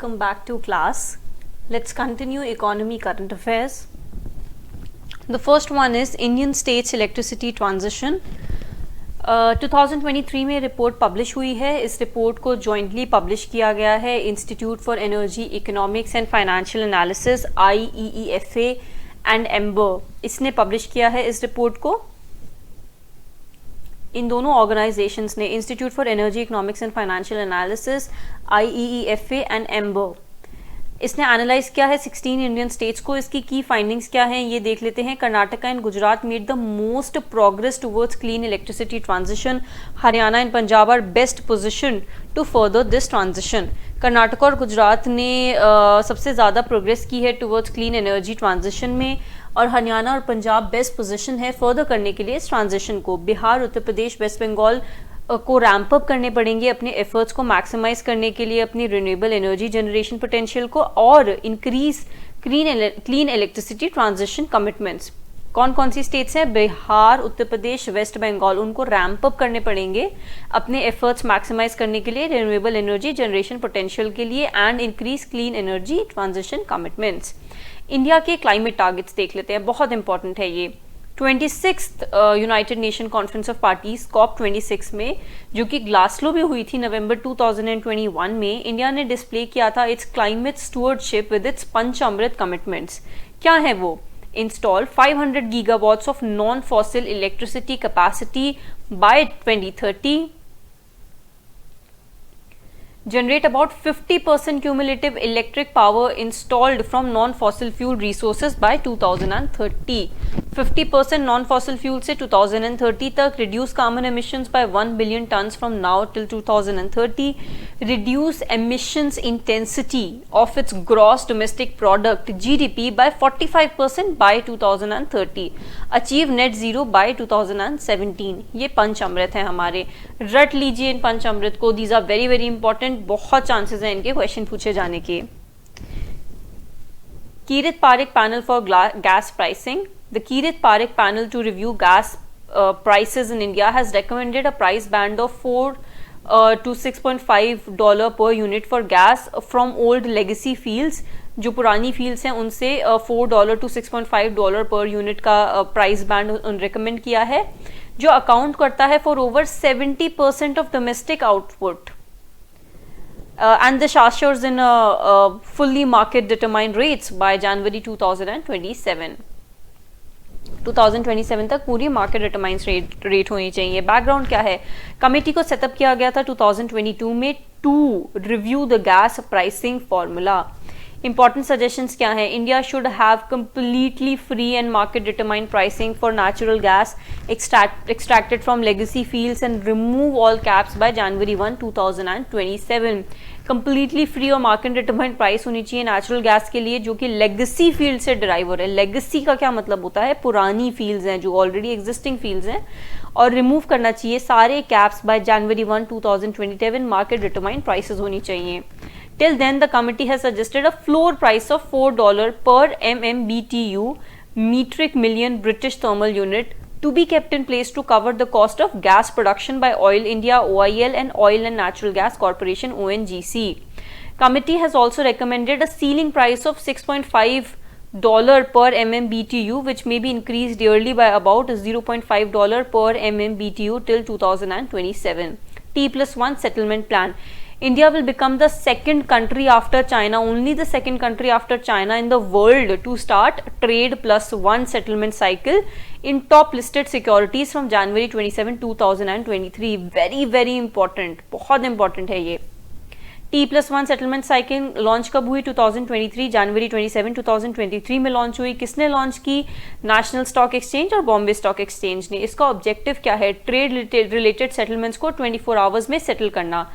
welcome back to class. Let's continue economy current affairs. The first one is Indian states electricity transition. 2023 में report publish हुई है. इस report को jointly publish किया गया है institute for energy economics and financial analysis IEEFA and amber. इसने publish किया है इस रिपोर्ट को. इन दोनों ऑर्गेनाइजेशंस ने, institute for energy economics and financial analysis IEEFA and amber, इसने एनालाइज किया है 16 इंडियन स्टेट्स को. इसकी की फाइंडिंग्स क्या हैं ये देख लेते हैं. Karnataka and Gujarat made the most progress towards clean electricity transition. Haryana and Punjab are best position to further this transition. Karnataka और गुजरात ने सबसे ज़्यादा प्रोग्रेस की है टुवर्ड्स क्लीन एनर्जी ट्रांजिशन में, और हरियाणा और पंजाब बेस्ट पोजीशन है फर्दर करने के लिए इस ट्रांजिशन को. बिहार, उत्तर प्रदेश, वेस्ट बंगाल को रैंप अप करने पड़ेंगे अपने एफर्ट्स को मैक्सिमाइज करने के लिए, अपनी रिन्यूएबल एनर्जी जनरेशन पोटेंशियल को, और increase clean electricity transition commitments. कौन कौन सी स्टेट्स हैं? बिहार, उत्तर प्रदेश, वेस्ट बंगाल. उनको रैंप अप करने पड़ेंगे अपने एफर्ट्स मैक्सिमाइज करने के लिए, रिन्यूएबल एनर्जी जनरेशन पोटेंशियल के लिए, and increase clean energy transition commitments. India के क्लाइमेट टारगेट्स देख लेते हैं, बहुत इंपॉर्टेंट है ये. 26th United nation conference of parties COP26 में, जो कि ग्लासगो में हुई थी नवंबर 2021 में, इंडिया ने डिस्प्ले किया था its climate stewardship with its Panchamrit commitments. क्या है वो? Install 500 gigawatts of non fossil electricity capacity by 2030, generate about 50% cumulative electric power installed from non-fossil fuel resources by 2030. 50% non-fossil fuel से 2030 तक. reduce carbon emissions by 1 billion tons from now till 2030. reduce emissions intensity of its gross domestic product GDP by 45% by 2030. achieve net zero by 2017. ये पंच अमृत है हमारे. रट लीजिए इन पंच अमृत को. these are very very important. बहुत chances हैं इनके क्वेश्चन पूछे जाने के. Kirit Parikh panel for gas pricing. The Kirit Parikh panel to review gas prices in India has recommended a price band of $4 to $6.5 per unit for gas from old legacy fields. जो पुरानी fields हैं उनसे $4 to $6.5 per unit का price band recommend किया है, जो account करता है for over 70% of domestic output. And this ushers in fully market determined rates by January 2027. 2027 तक पूरी मार्केट डिटरमाइंड रेट होनी चाहिए. बैकग्राउंड क्या है? कमेटी को सेटअप किया गया था 2022 में to review the gas pricing formula. Important suggestions क्या हैं? India should have completely free and market determined pricing for natural gas extracted from legacy fields and remove all caps by January 1, 2027. Completely free और market determined price होनी चाहिए natural gas के लिए, जो कि legacy field से derive हो रहा है. लेगेसी का क्या मतलब होता है? पुरानी फील्ड्स हैं, जो ऑलरेडी एग्जिस्टिंग फील्ड्स हैं, और रिमूव करना चाहिए सारे caps by January 1, 2027. Market determined prices होनी चाहिए. Till then, the committee has suggested a floor price of $4 per MMBTU metric million British thermal unit to be kept in place to cover the cost of gas production by Oil India OIL and Oil and Natural Gas Corporation ONGC. Committee has also recommended a ceiling price of $6.5 per MMBTU, which may be increased yearly by about $0.5 per MMBTU till 2027. T+1 settlement plan. India will become the second country after China, only the second country after China in the world to start trade +1 settlement cycle in top listed securities from January 27, 2023. Very very important, बहुत important है ये. T+1 settlement cycle launch कब हुई? 2023 जनवरी 27, 2023 में launch हुई. किसने launch की? National stock exchange और बॉम्बे स्टॉक एक्सचेंज ने. इसका ऑब्जेक्टिव क्या है? ट्रेड रिलेटेड सेटलमेंट्स को 24 आवर्स में सेटल करना.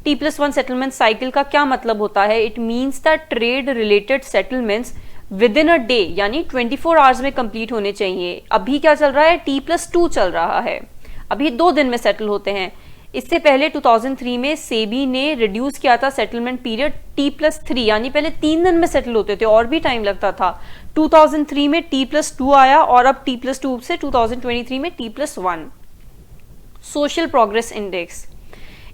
T+1 सेटलमेंट साइकिल का क्या मतलब होता है? It means that trade related settlements with in a day, यानी 24 आवर्स में कंप्लीट होने चाहिए. अभी क्या चल रहा है? T+2 चल रहा है. अभी 2 दिन में सेटल होते हैं. इससे पहले 2003 में सेबी ने रिड्यूस किया था सेटलमेंट पीरियड T+3, यानी पहले 3 दिन में सेटल होते थे और भी टाइम लगता था. 2003 में T+2 आया और अब T+2 से 2023 में T+1. Social progress index.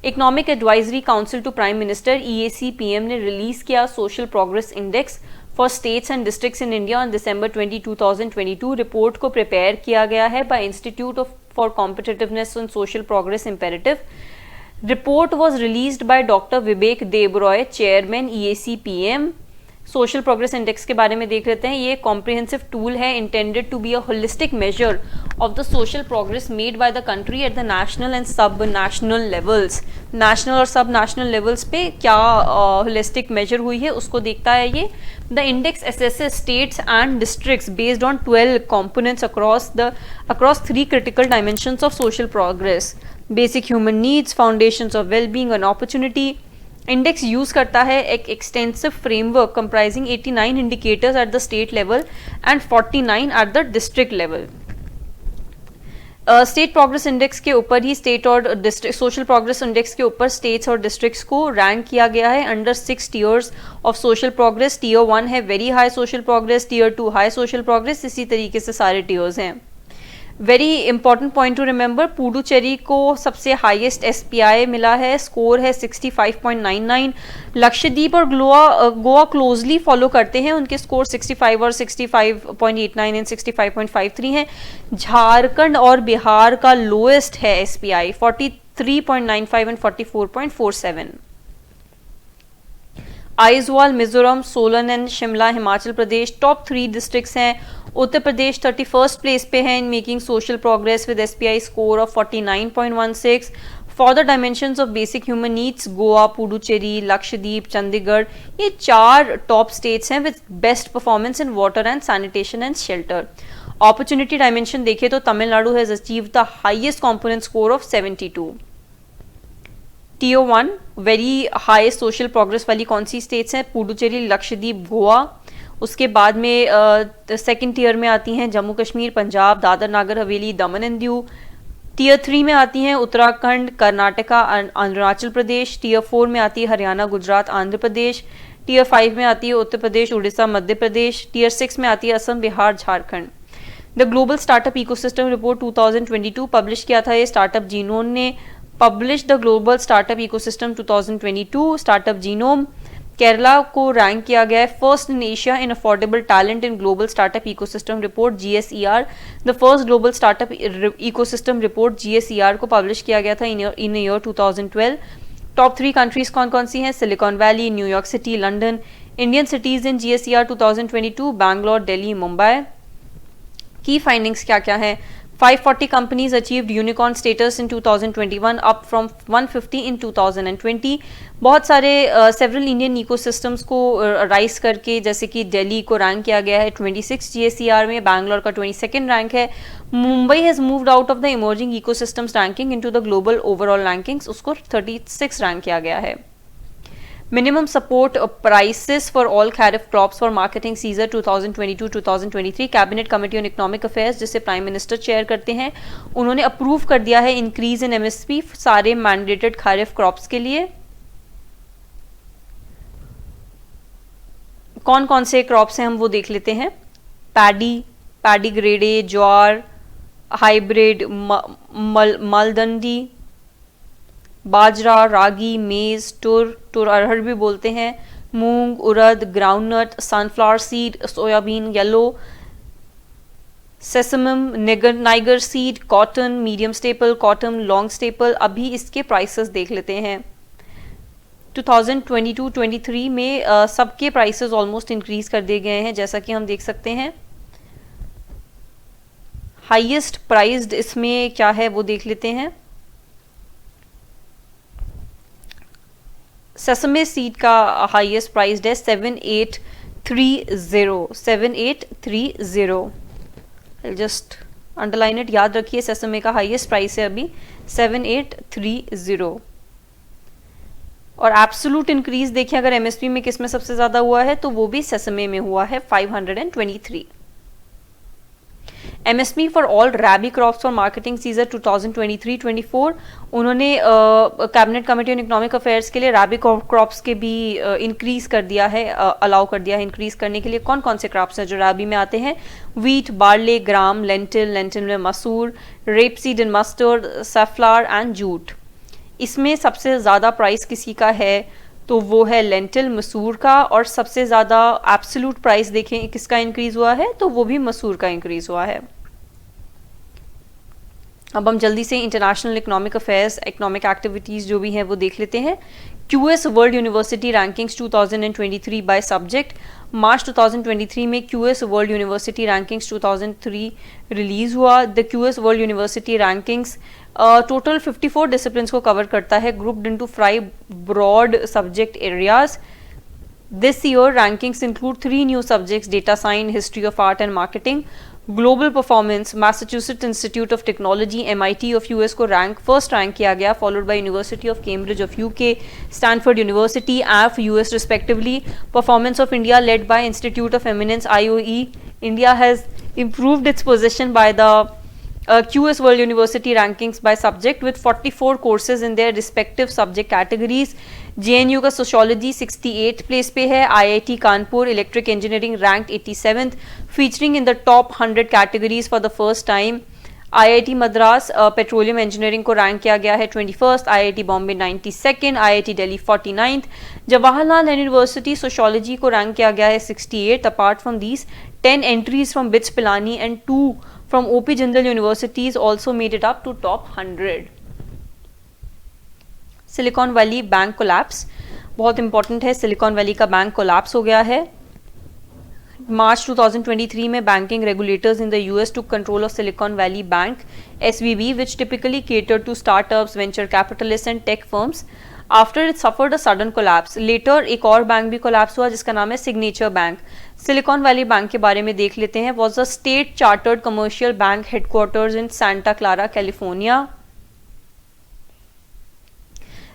Economic advisory council to prime minister EAC-PM ने रिलीज किया social progress index for states and districts in India on December 20, 2022। Report को प्रिपेयर किया गया है by institute for competitiveness on social progress imperative. Report was released by doctor Vivek Debroy, chairman EAC-PM। Social progress index के बारे में देख लेते हैं। ये कॉम्प्रिहेंसिव टूल है intended to be a holistic measure of the social progress made by the country at the national and सब national levels. National और सब नेशनल लेवल्स पे क्या होलिस्टिक मेजर हुई है उसको देखता है ये। The index assesses states and districts based on 12 components across 3 critical dimensions of social progress: basic human needs, foundations of well-being and opportunity। Index use करता है एक extensive framework comprising 89 indicators at the state level and 49 at the district level. State progress index के ऊपर ही state और district social progress index के ऊपर states और districts को रैंक किया गया है under 6 tiers of social progress. Tier 1 है very high social progress, Tier 2 high social progress, इसी तरीके से सारे tiers हैं। Very important point two remember, Puducherry को सबसे हाईएस्ट SPI मिला है, स्कोर है 65.99। लक्षद्वीप और गोवा क्लोजली फॉलो करते हैं, उनके स्कोर 65 और 65.89 एंड 65.53 हैं। झारखंड और बिहार का लोएस्ट है SPI 43.95 and 44.47। Aizawl, Mizoram, Solan and Shimla Himachal Pradesh top 3 districts हैं। उत्तर प्रदेश 31st प्लेस पे है in making social progress with SPI score of 49.16। For the dimensions of basic human needs, Goa, Puducherry, Lakshadweep, Chandigarh, ये 4 टॉप स्टेट्स हैं with best performance in water and sanitation and shelter. Opportunity dimension देखें तो Tamil Nadu has achieved the highest component score of 72। Tier 1 very high social progress वाली कौन सी states हैं? पुडुचेरी, लक्षद्वीप, गोवा। उसके बाद में सेकंड टियर में आती हैं जम्मू कश्मीर, पंजाब, दादर नागर हवेली, दमन एंड दीव। Tier 3 में आती हैं उत्तराखंड, कर्नाटका, अरुणाचल प्रदेश। Tier 4 में आती है हरियाणा, गुजरात, आंध्र प्रदेश। Tier 5 में आती है उत्तर प्रदेश, उड़ीसा, मध्य प्रदेश। Tier 6 में आती है Assam, Bihar, Jharkhand. The global startup ecosystem report 2022 publish किया था ये स्टार्टअप जीनोम ने। Publish the global startup ecosystem 2022 startup genome. Kerala को रैंक किया गया है first in Asia in affordable talent in global startup ecosystem report GSER। The first global startup ecosystem report GSER को publish किया गया था इन ईयर 2012। टॉप 3 कंट्रीज कौन कौन सी हैं? Silicon valley, New York city, London. Indian cities in GSER 2022 Bangalore, Delhi, Mumbai. की findings क्या क्या है? 540 companies achieved unicorn status in 2021 up from 150 in 2020। बहुत सारे several Indian ecosystems को राइज करके जैसे कि दिल्ली को रैंक किया गया है 26 GSER में, बैंगलोर का 22nd रैंक है। Mumbai has moved out of the emerging ecosystems ranking into the global overall rankings, उसको 36 रैंक किया गया है। Minimum support prices for all kharif crops for marketing season 2022-2023 cabinet committee on economic affairs जिसे prime minister chair करते हैं, उन्होंने approve कर दिया है इंक्रीज इन MSP सारे मैंडेटेड खैरिफ क्रॉप्स के लिए। कौन कौन से क्रॉप्स हैं हम वो देख लेते हैं। Paddy grade A, jowar, hybrid, maldandi, bajra, ragi, maize, tur arhar भी बोलते हैं, moong, urad, groundnut, sunflower seed, soybean, yellow, sesamum, niger seed, cotton, medium staple, cotton, long staple. अभी इसके प्राइसेस देख लेते हैं। 2022-23 में सबके प्राइसेस ऑलमोस्ट इंक्रीज कर दिए गए हैं, जैसा कि हम देख सकते हैं। हाईएस्ट प्राइस्ड इसमें क्या है वो देख लेते हैं। सेसमे सीड का हाईएस्ट प्राइस्ड है 7830। जस्ट अंडरलाइन इट, याद रखिए सेसमे का हाईएस्ट प्राइस है अभी 7830। और एब्सोल्यूट इंक्रीज देखिए अगर MSP में किस में सबसे ज्यादा हुआ है तो वो भी सेसमे में हुआ है 523। MSP for all रैबी crops for marketing season 2023-24 उन्होंने cabinet committee on economic affairs के लिए रैबी क्रॉप्स के भी इंक्रीज कर दिया है, अलाउ कर दिया है इंक्रीज करने के लिए। कौन कौन से क्रॉप्स हैं जो रैबी में आते हैं? वीट, बार्ले, ग्राम, लेंटिल में मसूर, rapeseed and mustard, safflower and jute. इसमें सबसे ज़्यादा प्राइस किसी का है तो वो है लेंटिल मसूर का, और सबसे ज़्यादा एब्सोल्यूट प्राइस देखें किसका इंक्रीज़ हुआ है तो वो भी मसूर का इंक्रीज़ हुआ है। अब हम जल्दी से international economic affairs, economic activities जो भी हैं वो देख लेते हैं। QS world university rankings 2023 by subject. March 2023 में QS world university rankings 2003 release हुआ। The QS world university rankings total 54 disciplines को कवर करता है, grouped into 5 broad subject areas. This year, rankings include 3 new subjects: data science, history of art and marketing. Global performance, Massachusetts Institute of Technology MIT of US को first rank किया गया, followed by University of Cambridge of UK, Stanford University of US respectively. Performance of India led by Institute of Eminence IOE. India has improved its position by the QS World University rankings by subject with 44 courses in their respective subject categories. JNU का sociology 68 place पे है। IIT Kanpur electric engineering rank 87th, featuring in the top 100 categories for the first time. IIT Madras petroleum engineering को rank किया गया है 21st, IIT Bombay 92nd, IIT Delhi 49th। Jawaharlal Nehru university sociology को rank किया गया है 68th। Apart from these 10 entries from bits Pilani and 2 from OP Jindal universities also made it up to top 100. Silicon valley bank collapse बहुत important है। Silicon valley का bank collapse हो गया है। मार्च 2023 में banking regulators in the US took control of Silicon Valley Bank SVB, which typically catered to startups, venture capitalists and tech firms. After it suffered a sudden collapse. Later एक और bank भी collapse हुआ जिसका नाम है signature bank. Silicon valley bank के बारे में देख लेते हैं। Was a state chartered commercial bank headquarters in Santa Clara California.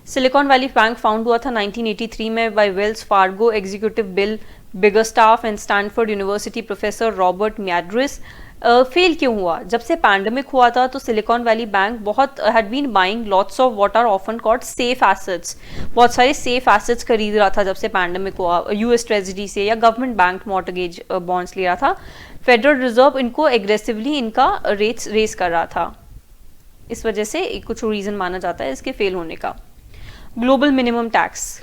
Silicon valley bank found हुआ था 1983 में by Wells Fargo executive Bill Biggerstaff and Stanford university professor Robert Medearis. Fail क्यों हुआ? जब से पैंडमिक हुआ था तो सिलिकॉन वैली बैंक बहुत had been buying lots of what are often called safe assets, बहुत सारे सेफ एसेट्स खरीद रहा था जब से पैंडमिक हुआ, यूएस ट्रेजरी से या गवर्नमेंट बैंक मॉर्टगेज बॉन्ड्स ले रहा था। फेडरल रिजर्व इनको एग्रेसिवली इनका रेट्स रेस कर रहा था, इस वजह से कुछ रीजन माना जाता है इसके फेल होने का। ग्लोबल मिनिमम टैक्स,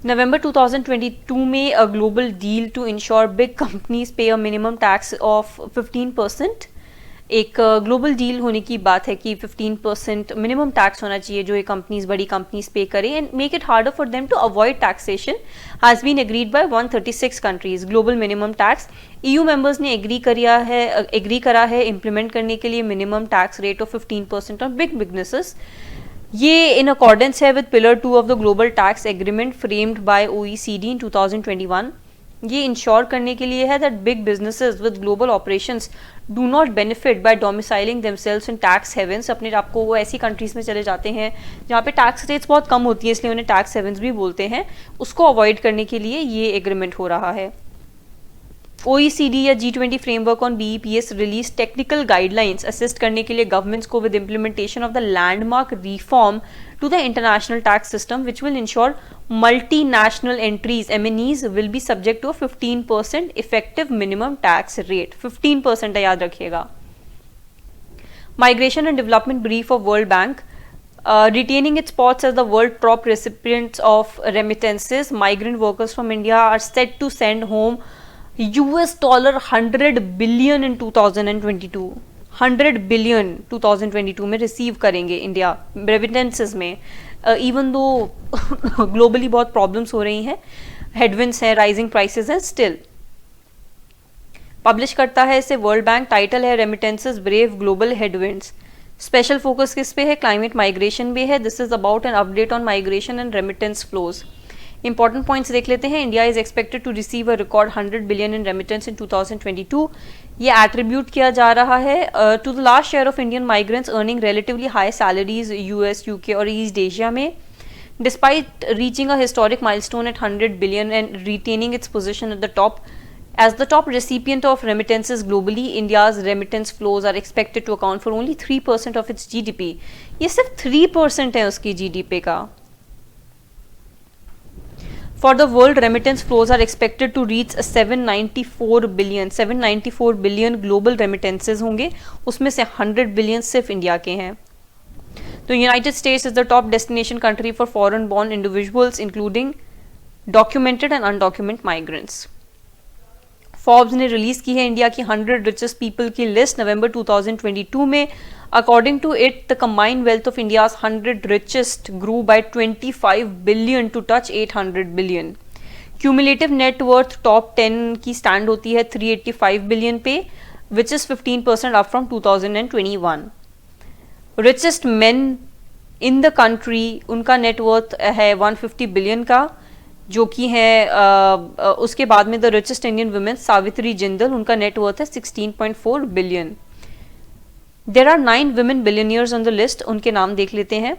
नवंबर 2022 में a global deal to ensure big companies pay a minimum tax of 15%। एक ग्लोबल डील होने की बात है कि 15% मिनिमम टैक्स होना चाहिए जो ये कंपनीज, बड़ी कंपनीज पे करें and make it harder for them to avoid taxation, has been agreed by 136 countries. Global minimum tax EU members ने एग्री करा है इम्प्लीमेंट करने के लिए minimum tax rate of 15% on big businesses. ये in accordance है with pillar 2 of the global tax agreement framed by OECD in 2021। ये ensure करने के लिए है that big businesses with global operations do not benefit by domiciling themselves in tax havens. अपने आपको वो ऐसी कंट्रीज में चले जाते हैं जहाँ पे टैक्स रेट्स बहुत कम होती है, इसलिए उन्हें टैक्स हेवंस भी बोलते हैं। उसको अवॉइड करने के लिए ये एग्रीमेंट हो रहा है। OECD या G20 framework on BEPS release technical guidelines assist करने के लिए गवर्नमेंट्स को with implementation of the landmark reform to the international tax system, which will ensure multinational entries MNEs will be subject to a 15% effective minimum tax rate। 15% है, याद रखिएगा। Migration and Development Brief of World Bank, retaining its spots as the world top recipients of remittances, migrant workers from India are set to send home $100 billion in 2022। 100 billion 2022 में receive करेंगे India remittances में। Even though globally बहुत problems हो रही हैं, headwinds हैं, rising prices हैं, still publish करता है इसे वर्ल्ड बैंक। टाइटल है remittances brave global headwinds. Special focus किस पे है? क्लाइमेट माइग्रेशन पे है। This is about an update on migration and remittance flows. Important points देख लेते हैं। India is expected to receive a record 100 billion in remittance in 2022। ये attribute किया जा रहा है to the large share of Indian migrants earning relatively high salaries US, UK और East Asia में। Despite reaching a historic milestone at 100 billion and retaining its position at the top as the top recipient of remittances globally, India's remittance flows are expected to account for only 3% of its GDP। ये सिर्फ 3% है उसकी GDP का। For the world, remittance flows are expected to reach 794 billion global remittances होंगे, उसमें से 100 billion सिर्फ India के हैं. तो United States is the top destination country for foreign born individuals including documented and undocumented migrants. Forbes ने release की है इंडिया की 100 रिचेस्ट पीपल की लिस्ट नवंबर 2022 में. According to it, the combined wealth of India's 100 richest grew by 25 billion to touch 800 billion. Cumulative net worth top 10 की stand होती है 385 billion पे, which is 15% up from 2021. Richest main in the country, उनका net worth है 150 billion का, जो कि है उसके बाद में the richest Indian women Savitri Jindal, उनका नेटवर्थ है 16.4 billion. There are 9 women billionaires on the list, उनके नाम देख लेते हैं.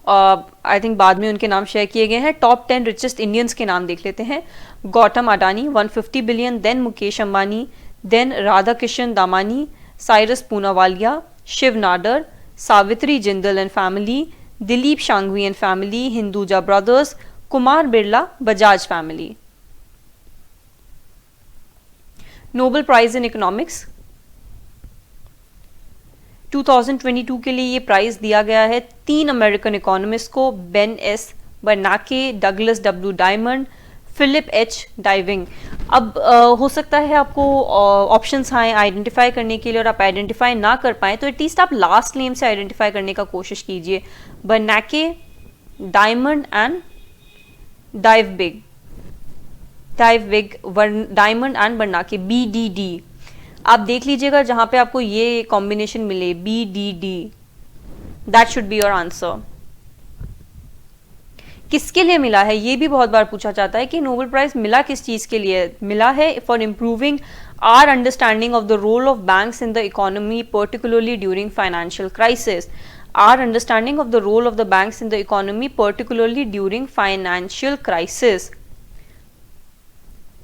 आई थिंक बाद में उनके नाम शेयर किए गए हैं. टॉप 10 रिचेस्ट इंडियंस के नाम देख लेते हैं. Gautam Adani 150 billion, then Mukesh Ambani, then Radha Kishan Damani, Cyrus Poonawalla, Shiv Nadar, Savitri Jindal and family, Dilip Shanghvi and family, Hinduja brothers, Kumar Birla, Bajaj family. Nobel prize in economics 2022 के लिए ये प्राइज दिया गया है 3 अमेरिकन इकोनॉमिस्ट को, Ben S Bernanke, Douglas W Diamond, Philip H Dybvig. अब हो सकता है आपको ऑप्शंस आए आइडेंटिफाई करने के लिए और आप आइडेंटिफाई ना कर पाए, तो एटलीस्ट आप लास्ट नेम से आइडेंटिफाई करने का कोशिश कीजिए. Bernanke, Diamond and Dybvig, Diamond and Bernanke, BDD. आप देख लीजिएगा जहां पे आपको ये कॉम्बिनेशन मिले, BDD, that should be your answer. किसके लिए मिला है ये भी बहुत बार पूछा जाता है कि नोबेल प्राइज मिला किस चीज के लिए. मिला है for improving our understanding of the role of banks in the economy, particularly during financial crisis. Our understanding of the role of the banks in the economy, particularly during financial crisis.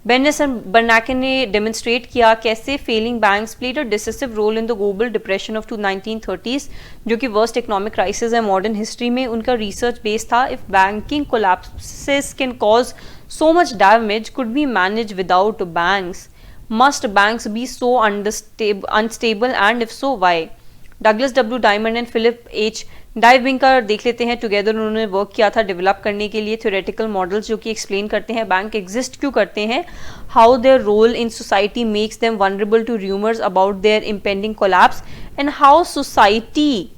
बेनेस and Bernanke ने demonstrate किया कैसे failing banks played a decisive role in the global depression of 1930s, जो कि worst economic crisis है modern history में. उनका research base था if banking collapses can cause so much damage, could be managed without banks, must banks be so unstable and if so why. Douglas W Diamond and Philip H Dybvig का देख लेते हैं. Together उन्होंने work किया था develop करने के लिए थ्योरेटिकल मॉडल्स जो कि एक्सप्लेन करते हैं बैंक एग्जिस्ट क्यों करते हैं, how their role in society makes them vulnerable to rumours about their impending collapse and how society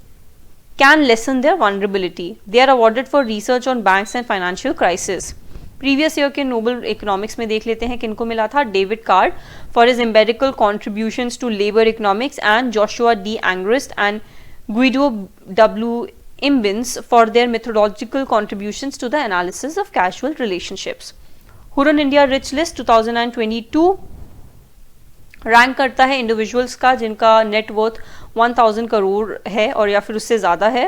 can lessen their vulnerability. They are awarded for research on banks and financial crisis. Previous year के Nobel economics में देख लेते हैं किनको मिला था. David Card for his empirical contributions to labour economics and Joshua D Angrist and Guido W. Imbens for their methodological contributions to the analysis of casual relationships. Hurun India Rich List 2022 rank करता है individuals का जिनका net worth 1000 crore है और या फिर उससे ज्यादा है.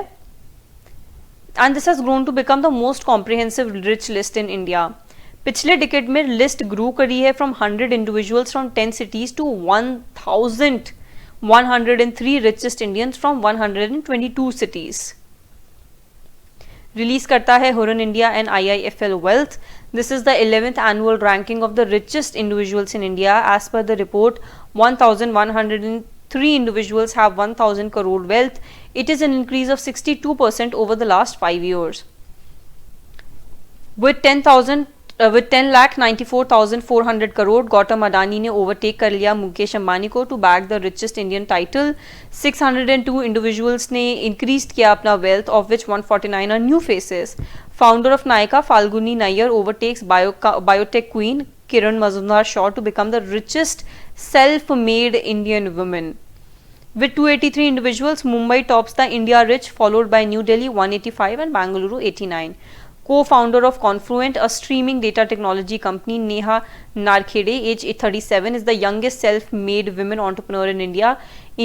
And this has grown to become the most comprehensive rich list in India. पिछले डिकेड में लिस्ट ग्रो करी है from 100 individuals from 10 cities to 1103 richest Indians from 122 cities. Release करता है Hurun India and IIFL Wealth. This is the 11th annual ranking of the richest individuals in India. As per the report, 1,103 individuals have 1,000 crore wealth. It is an increase of 62% over the last 5 years. With 10,94,400 crore, Gautam Adani ने overtake कर लिया मुकेश अंबानी को to bag the richest Indian title. 602 individuals ने increase किया अपना wealth, of which 149 are new faces. Founder of Nykaa Falguni Nayar overtakes biotech queen Kiran Mazumdar Shaw to become the richest self made Indian women. With 283 individuals, Mumbai tops the India Rich, followed by New Delhi 185 and Bangalore 89. Co-founder of Confluent, a streaming data technology company, Neha Narkhede, age 37, is the youngest self-made women entrepreneur in India.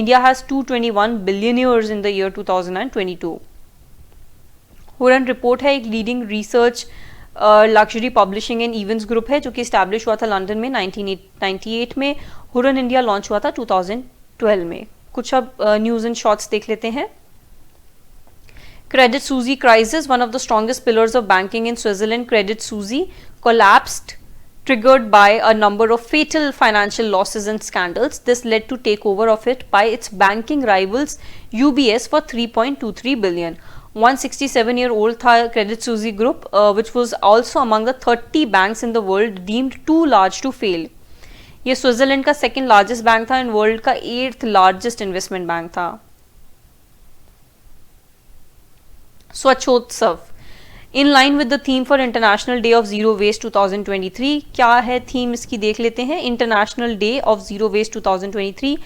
India has 221 billionaires in the year 2022. Huron report है एक leading research luxury publishing and events group है जो कि establish हुआ था London में 1998 में. Huron India launch हुआ था 2012 में. कुछ अब न्यूज एंड शॉर्ट्स देख लेते हैं. Credit Suisse crisis, one of the strongest pillars of banking in Switzerland, Credit Suisse collapsed, triggered by a number of fatal financial losses and scandals. This led to takeover of it by its banking rivals UBS for 3.23 billion. 167-year-old था Credit Suisse Group, which was also among the 30 banks in the world deemed too large to fail. ये Switzerland का second largest bank था and world का 8th largest investment bank था. Swachhotsav, in line with the theme for international day of zero waste 2023. क्या है theme इसकी देख लेते हैं. International day of zero waste 2023,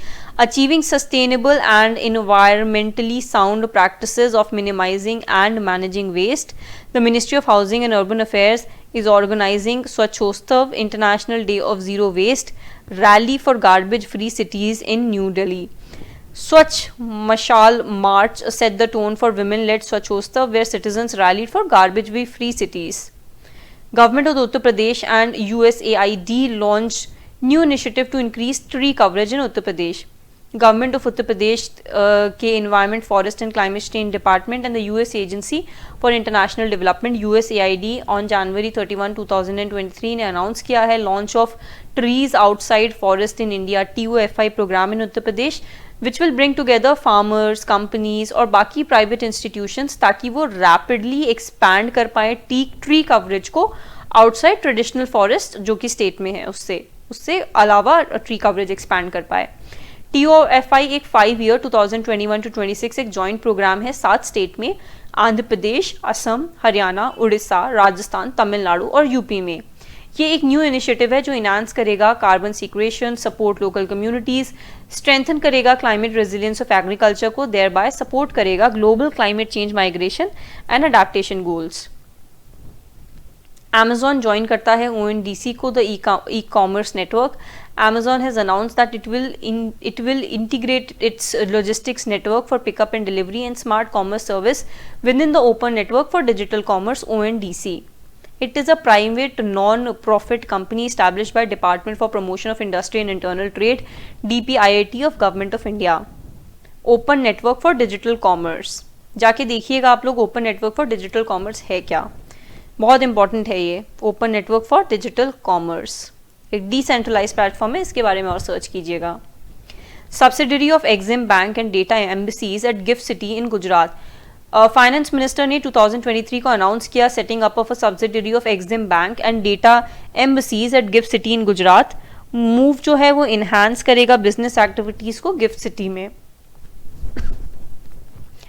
achieving sustainable and environmentally sound practices of minimising and managing waste. The ministry of housing and urban affairs is organizing Swachhotsav, International Day of Zero Waste Rally for Garbage Free Cities in New Delhi. Swachh Mashal March set the tone for women-led Swachhotsav, where citizens rallied for garbage-free cities. Government of Uttar Pradesh and USAID launched new initiative to increase tree coverage in Uttar Pradesh. Government of Uttar Pradesh के Environment, Forest and Climate Change Department and the US Agency for International Development USAID on January 31, 2023 ने announce किया है launch of trees outside forest in India TOFI programme इन Uttar Pradesh, which will bring together farmers, companies और बाकी private institutions ताकि वो rapidly expand कर पाए ट्री कवरेज को आउटसाइड ट्रेडिशनल फॉरेस्ट जो कि स्टेट में है उससे अलावा ट्री कवरेज एक्सपैंड कर पाए. TOFI एक 5 ईयर 2021 to 26 एक जॉइंट प्रोग्राम है 7 स्टेट में, आंध्र प्रदेश, असम, हरियाणा, उड़ीसा, राजस्थान, तमिलनाडु और यूपी में. ये एक न्यू इनिशिएटिव है जो इनहांस करेगा carbon sequestration, support local communities, strengthen करेगा क्लाइमेट रेजिलियंस ऑफ एग्रीकल्चर को, देयर बाय सपोर्ट करेगा global climate change migration and adaptation goals. Amazon join करता है ONDC को, the e-commerce network. Amazon has announced that it will integrate its logistics network for pickup and delivery and smart commerce service within the Open Network for Digital Commerce ONDC. It is a private non-profit company established by Department for Promotion of Industry and Internal Trade DPIIT of Government of India. Open Network for Digital Commerce. जाके देखिएगा आप लोग Open Network for Digital Commerce है क्या, बहुत important है ये. Open network for digital commerce एक डिसेंट्रलाइज प्लेटफॉर्म है, इसके बारे में और सर्च कीजिएगा. Subsidiary of EXIM bank and data embassies at GIFT city in Gujarat. Finance minister ने 2023 को अनाउंस किया setting up of a subsidiary of EXIM bank and data embassies at GIFT city in Gujarat. Move जो है वो enhance करेगा business activities को GIFT city में.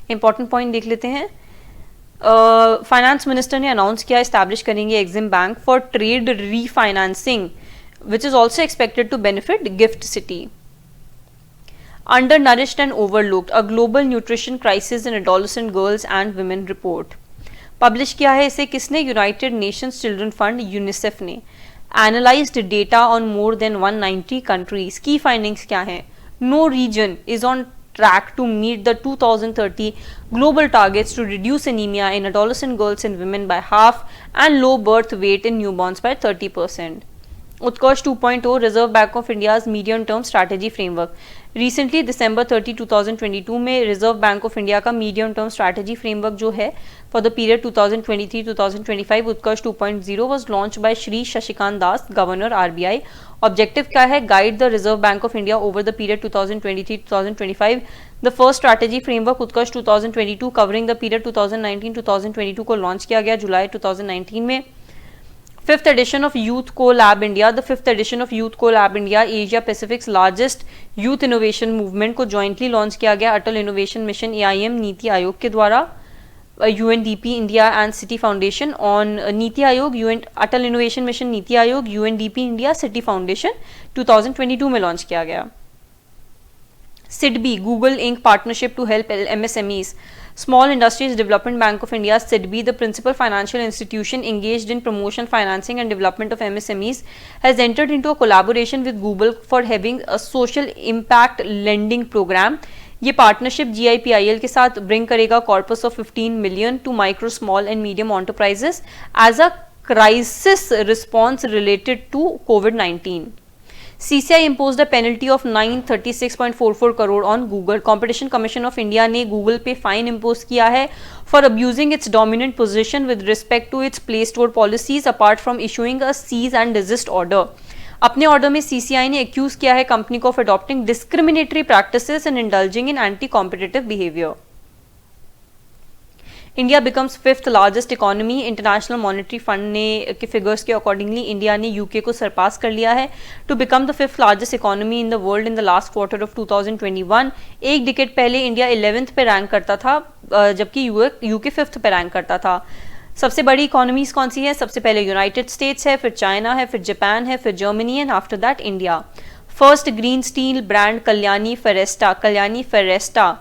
Important point देख लेते हैं. फाइनेंस मिनिस्टर ने अनाउंस किया एस्टैब्लिश करेंगे Exim bank for trade refinancing which is also expected to benefit GIFT city. Undernourished and overlooked, a global nutrition crisis in adolescent girls and women report. Publish किया है इसे किसने, United Nations children fund UNICEF ने. Analysed data on more than 190 countries. Key findings क्या है, no region is on track to meet the 2030 global targets to reduce anemia in adolescent girls and women by half and low birth weight in newborns by 30%. Utkarsh 2.0, Reserve Bank of India's medium term strategy framework. Recently December 30, 2022 में Reserve Bank of India का medium term strategy framework जो है for the period 2023-2025 Utkarsh 2.0 was launched by Shri Shashikant Das, Governor RBI. Objective क्या है, guide the Reserve Bank of India over the period 2023-2025. The first strategy framework Utkarsh 2022 covering the period 2019-2022 को launch किया गया जुलाई 2019 में. Fifth edition of Youth Co-Lab India. The fifth edition of Youth Co-Lab India, Asia Pacific's largest youth innovation movement को jointly launch किया गया अटल innovation mission AIM NITI Aayog के द्वारा. UNDP India and City Foundation on NITI Aayog, Atal innovation mission NITI Aayog, UNDP India City Foundation 2022 में launch किया गया. SIDBI Google Inc. partnership to help MSMEs. Small Industries Development Bank of India SIDBI, the principal financial institution engaged in promotion, financing and development of MSMEs, has entered into a collaboration with Google for having a social impact lending program. ये partnership GIPIL के साथ bring करेगा corpus of 15 million to micro small and medium enterprises as a crisis response related to COVID-19. CCI imposed a penalty of 936.44 crore on Google. Competition Commission of India ने Google पे fine impose किया है for abusing its dominant position with respect to its Play Store policies apart from issuing a cease and desist order. अपने order में CCI ने accused किया है company को of adopting discriminatory practices and indulging in anti competitive behaviour. India becomes fifth largest economy. International monetary fund ने के figures के accordingly India ने यूके को सरपास कर लिया है to become the fifth largest economy in the world in the last quarter of 2021. एक decade पहले इंडिया 11th पे रैंक करता था जबकि यूके 5th पे रैंक करता था. सबसे बड़ी इकोनॉमीज कौन सी है? सबसे पहले यूनाइटेड स्टेट्स है, फिर चाइना है, फिर जापान है, फिर Germany and after that India. First green steel brand Kalyani Ferresta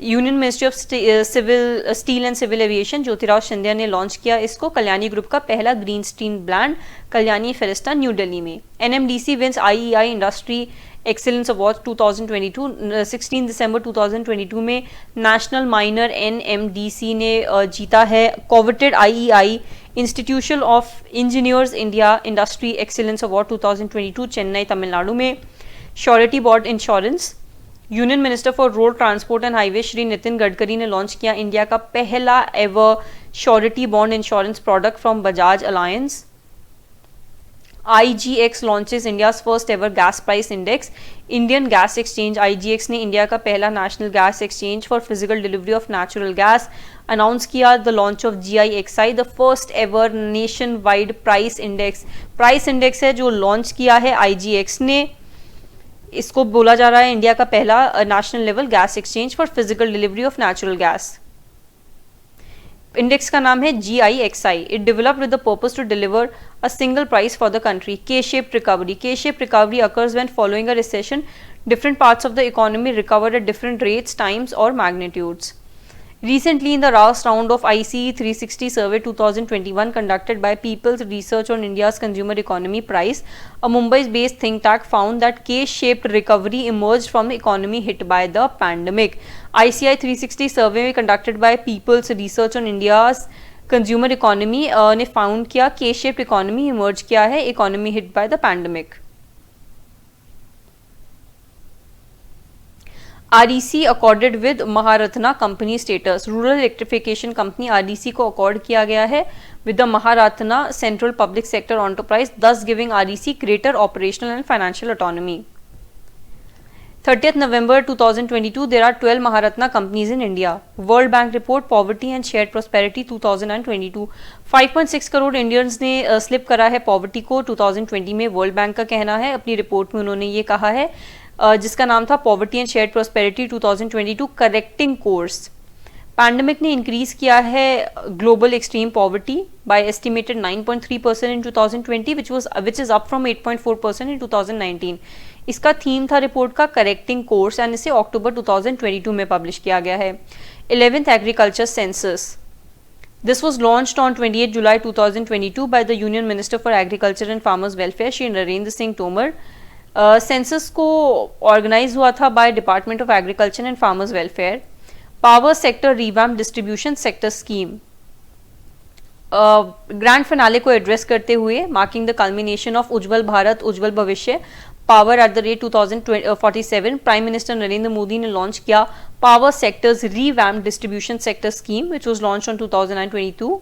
union ministry of civil steel and civil aviation Jyotirao Scindia ने लॉन्च किया इसको. कल्याणी ग्रुप का पहला green steel brand Kalyani Ferresta new Delhi में. NMDC wins IEI industry excellence award 2022. 16 दिसंबर 2022 में नेशनल माइनर NMDC ने जीता है coveted IEI institution of engineers India industry excellence award 2022 Chennai Tamil Nadu में. Surety bond insurance. Union minister for road transport and highway Shri Nitin Gadkari ने launch किया India का पहला ever surety bond insurance product from Bajaj Allianz. IGX launches India's first ever gas price index. Indian gas exchange IGX ने India का पहला national gas exchange for physical delivery of natural gas announce किया. The launch of GIXI the first ever nationwide price index. Price index है जो launch किया है IGX ने. इसको बोला जा रहा है इंडिया का पहला national level gas exchange for physical delivery of natural gas. Index का नाम है GIXI. It developed with the purpose to deliver a single price for the country. K-shaped recovery. K-shaped recovery occurs when following a recession, different parts of the economy recover at different rates, times, or magnitudes. Recently, in the last round of ICE 360 survey 2021 conducted by People's Research on India's consumer economy price, a Mumbai-based think tank found that K-shaped recovery emerged from the economy hit by the pandemic. ICI 360 survey conducted by People's Research on India's consumer economy ने found किया K-shaped economy emerge किया है economy hit by the pandemic. REC accorded with Maharatna company status. Rural electrification company REC को accord किया गया है with the Maharatna central public sector enterprise, thus giving REC greater operational and financial autonomy. 30th November 2022 there are 12 Maharatna companies in India. World Bank report poverty and shared prosperity 2022. 5.6 crore Indians ने slip करा है poverty को 2020 में. World bank का कहना है अपनी report में उन्होंने ये कहा है जिसका नाम था poverty and shared prosperity 2022 correcting course. Pandemic ने इंक्रीज किया है global extreme poverty by estimated 9.3% in 2020 which is up from 8.4% in 2019. इसका थीम था रिपोर्ट का करेक्टिंग कोर्स एंड इसे अक्टूबर 2022 में पब्लिश किया गया है. 11th agriculture census. This was launched on 28 July 2022 by the Union Minister for Agriculture and Farmers Welfare Shri Narendra Singh Tomar. Census को organise हुआ था by department of agriculture and farmers welfare. Power sector revamp distribution sector scheme. Grand finale को address करते हुए marking the culmination of उज्जवल भारत उज्जवल भविष्य power at the rate 2047 prime minister Narendra Modi ने launch किया power sectors revamp distribution sector scheme which was launch on 2022.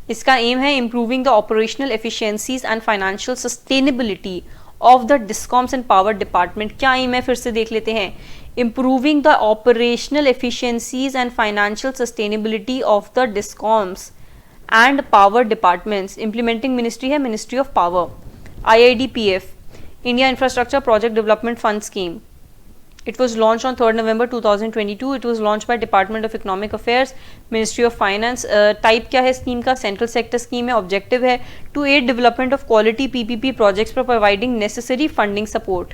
इसका aim है improving the operational efficiencies and financial sustainability of the discoms and power department. क्या aim है फिर से देख लेते हैं. Improving the operational efficiencies and financial sustainability of the discoms and power departments. Implementing ministry है ministry of power. IIDPF India Infrastructure Project Development Fund Scheme. It was launched on 3rd November 2022. It was launched by Department of Economic Affairs, Ministry of Finance. Type क्या है scheme का? Central sector scheme है. Objective है to aid development of quality PPP projects for providing necessary funding support.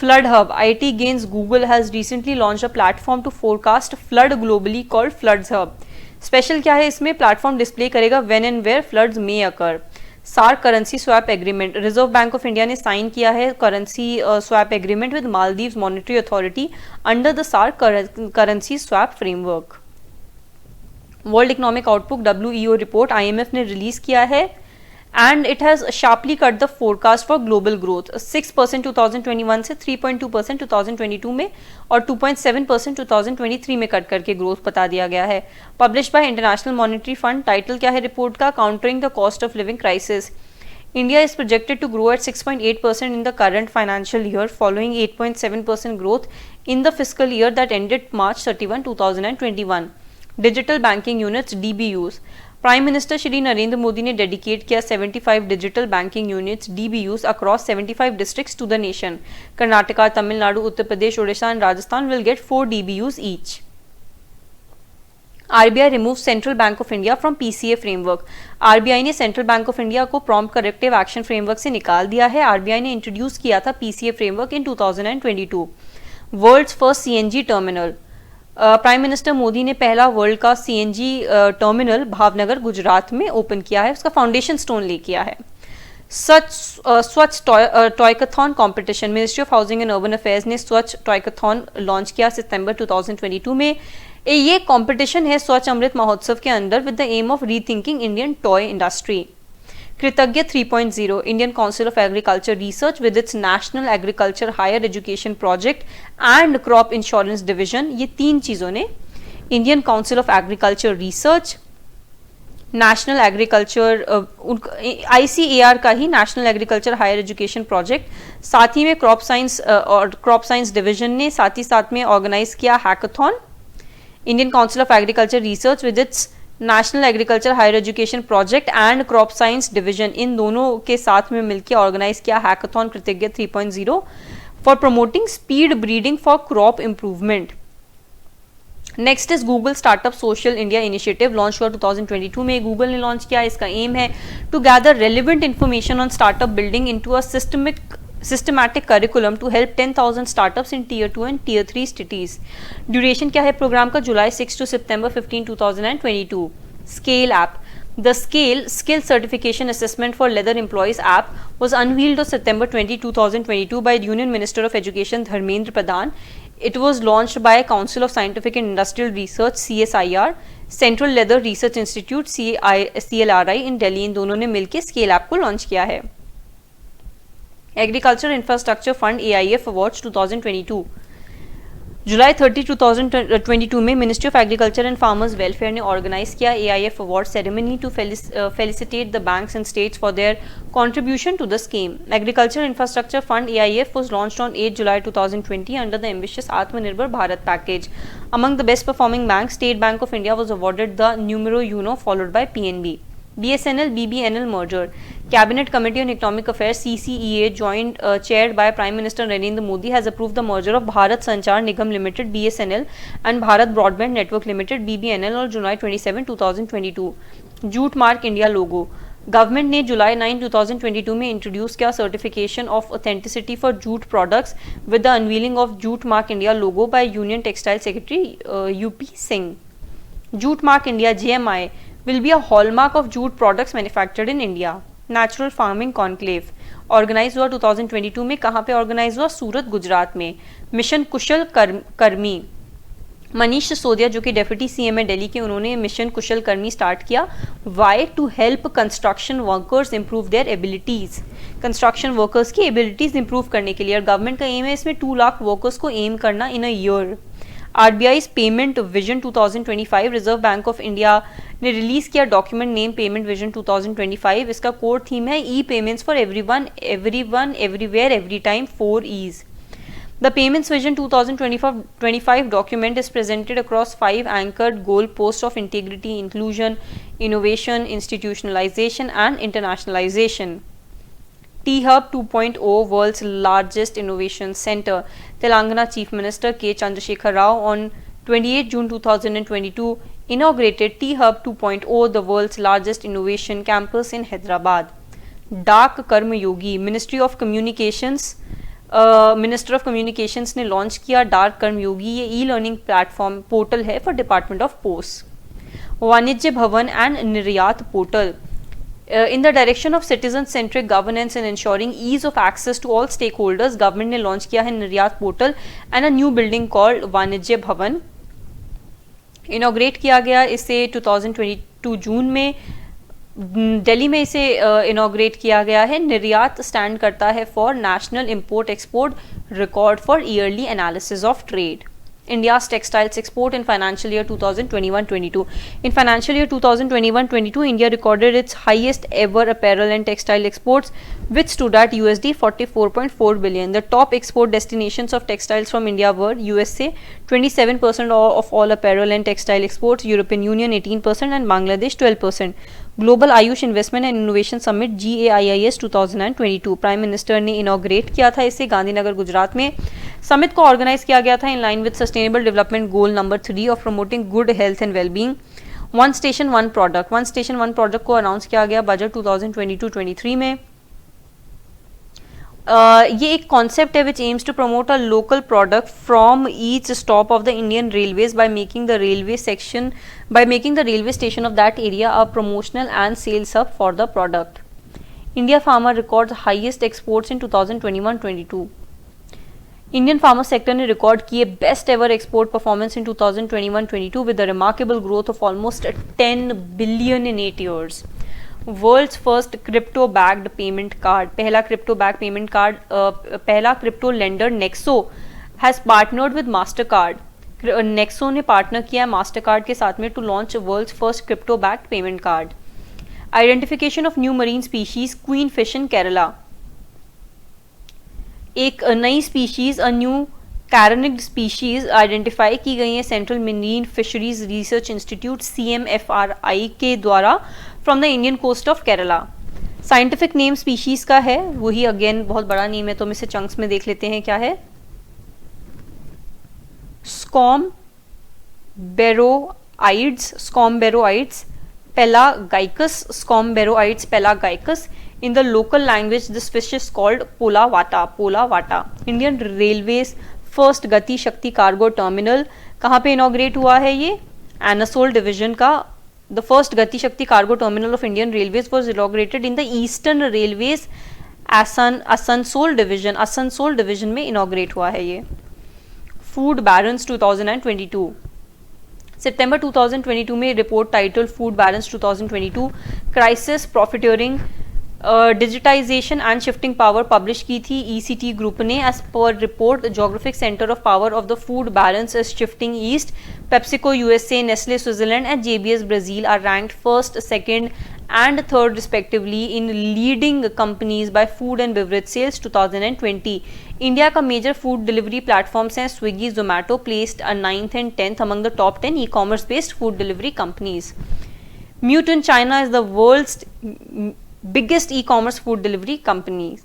Flood Hub. IT gains Google has recently launched a platform to forecast flood globally called Floods Hub. Special क्या है इसमें? Platform display करेगा when and where floods may occur. SAARC currency swap agreement. Reserve bank of India ने sign किया है currency swap agreement with Maldives monetary authority under the SAARC currency swap framework. World economic outlook WEO report IMF ने release किया है and it has sharply cut the forecast for global growth 6% 2021 से 3.2% 2022 में और 2.7% 2023 में कट करके ग्रोथ बता दिया गया है। Publish by international monetary fund. Title क्या है रिपोर्ट का? Countering the cost of living crisis. India is projected to grow at 6.8% in the current financial year, following 8.7% growth in the fiscal year that ended March 31, 2021. Digital banking units (DBUs). Prime minister Shri Narendra Modi ने dedicate किया 75 digital banking units (DBUs) across 75 districts to the nation. Karnataka, Tamil Nadu, Uttar Pradesh, Odisha and Rajasthan will get 4 DBUs each. RBI removes Central Bank of India from PCA framework. RBI ने central bank of India को prompt corrective action framework से निकाल दिया है। RBI ने introduce किया था PCA framework in 2022। World's first CNG terminal. Prime minister Modi ने पहला वर्ल्ड का CNG टर्मिनल भावनगर गुजरात में ओपन किया है, उसका फाउंडेशन स्टोन ले किया है। Swachh toycathon competition. Ministry of housing and urban affairs ने स्वच्छ टॉयकथॉन लॉन्च किया सितंबर 2022 में। ये कंपटीशन है स्वच्छ अमृत महोत्सव के अंदर with the aim of rethinking Indian toy industry. Kritagya 3.0। Indian council of agriculture research with its national agriculture higher education project and crop insurance division, ये 3 चीजों ने Indian council of agriculture research, national agriculture ICAR का ही national agriculture higher education project, साथ ही में crop science division ने साथ ही साथ में ऑर्गेनाइज किया hackathon. Indian council of agriculture research with its national agriculture higher education project and crop science division, इन दोनों के साथ में मिलकर ऑर्गेनाइज किया हैकाथॉन कृतज्ञ 3.0 for promoting speed breeding for crop improvement. Next is Google startup social India initiative. Launch हुआ 2022 में, गूगल ने लॉन्च किया। इसका एम है to gather relevant information on startup building into a systematic curriculum to help 10,000 startups in tier 2 and tier 3 cities. Duration क्या है programme का? जुलाई 6 to September 15, 2022. Scale app. The Scale Skill Certification Assessment for Leather Employees app was unveiled on September 20, 2022 by Union Minister of Education Dharmendra Pradhan. It was launched by Council of Scientific and Industrial Research (CSIR), Central Leather Research Institute (CLRI) in Delhi। इन दोनों ने मिलकर scale app को launch किया है। Agriculture infrastructure fund AIF awards 2022। जुलाई 30, 2022 में ministry of agriculture and farmers welfare ने ऑर्गेनाइज किया AIF award ceremony to felicitate the banks and states for their contribution to the scheme. Agriculture Infrastructure Fund AIF was launched on 8 July 2020 under the ambitious Atmanirbhar Bharat package. Among the best performing banks, State Bank of India was awarded the numero uno followed by PNB. BSNL BBNL merger. Cabinet Committee on Economic Affairs CCEA joined chaired by Prime Minister Narendra Modi has approved the merger of Bharat Sanchar Nigam Limited BSNL and Bharat Broadband Network Limited BBNL on July 27, 2022. Jute Mark India logo. Government ने जुलाई 9, 2022 में introduce किया certification of authenticity for jute products with the unveiling of jute mark India logo by union textile secretary UP Singh. Jute mark India JMI will be a hallmark of jute products manufactured in India. Natural Farming Conclave organise हुआ 2022 में. कहाँ पे organise हुआ? सूरत गुजरात में. Mission कुशल कर्मी. मनीष सिसोदिया जो कि deputy CM है दिल्ली के, उन्होंने मिशन कुशल कर्मी स्टार्ट किया. Why? To help construction workers improve their abilities. Construction workers की एबिलिटीज इंप्रूव करने के लिए, और गवर्नमेंट का एम है इसमें 2 लाख वर्कर्स को एम करना in a year. RBI's payment vision 2025. Reserve bank of India ने रिलीज किया डॉक्यूमेंट नेम पेमेंट विजन 2025. इसका कोर थीम है e-payments for everyone everywhere every time 4 E's. The Payments Vision 2025 document is presented across 5 anchored goal posts of integrity, inclusion, innovation, institutionalization and internationalization. T-Hub 2.0 World's Largest Innovation Center. Telangana Chief Minister K. Chandrasekhar Rao on 28 June 2022 inaugurated T-Hub 2.0, the world's largest innovation campus in Hyderabad. Dark Karma Yogi. Minister of communications ने launch किया dark Karma Yogi. ये e learning platform portal है for department of post. Vanijya Bhavan and Niryat portal. In the direction of citizen centric governance and ensuring ease of access to all stakeholders, government ने launch किया है Niryat portal and a new building called Vanijya Bhavan. Inaugurate किया गया इसे 2022 जून में. दिल्ली में इसे inaugurate किया गया है। निर्यात स्टैंड करता है for national import export record for yearly analysis of trade. India's textiles export in financial year 2021-22. In financial year 2021-22, India recorded its highest ever apparel and textile exports, which stood at USD 44.4 billion. The top export destinations of textiles from India were USA 27% of all apparel and textile exports, European Union 18% and Bangladesh 12%. Global Ayush investment and innovation summit GAIIS 2022 prime minister ने inaugurate किया था इसे गांधीनगर गुजरात में। Summit को organise किया गया था in line with sustainable development goal number 3 of promoting good health and wellbeing. One station one product को अनाउंस किया गया बजट 2022-23 में। ये एक कॉन्सेप्ट है which aims to promote a local product from each stop of the Indian railways by making the railway station of that area a promotional and sales hub for the product. India farmer records highest exports in 2021-22। Indian farmer sector ने record किए best ever export performance in 2021-22 with the remarkable growth of almost 10 billion in 8 years। World's first crypto backed payment card, पहला क्रिप्टो lender Nexo has partnered with Mastercard. Nexo ने partner किया Mastercard के साथ में to launch world's first crypto backed payment card. Identification of new marine species queen fish in Kerala, एक नई species new carangid species identify की गई है central marine fisheries research institute CMFRI के द्वारा from the Indian coast of Kerala. Scientific name species का है, वही अगेन बहुत बड़ा नेम है तो हम इसे चंक्स में देख लेते हैं क्या है। स्कॉम बेरोइड्स पेलागाइकस। In the local language, this fish is called पोला वाटा। Indian railways first Gati Shakti cargo terminal कहाँ पे इनॉग्रेट हुआ है ये? एनासोल डिवीजन का the first Gati Shakti cargo terminal of Indian railways was inaugurated in the eastern railways Asansol division में इनॉग्रेट हुआ है ये। फूड बैलेंस 2022, सितंबर 2022 में report title food balance 2022 crisis profiteering digitisation and shifting power publish की थी ECT ग्रुप ने। As per report geographic centre of power of the food balance is shifting east. PepsiCo USA, Nestle Switzerland and JBS Brazil are ranked first, second and third respectively in leading companies by food and beverage sales 2020। India का major food delivery platforms हैं Swiggy, Zomato, placed 9th and 10th among the top 10 e-commerce based food delivery companies। Mutant China is the world's biggest e-commerce food delivery companies।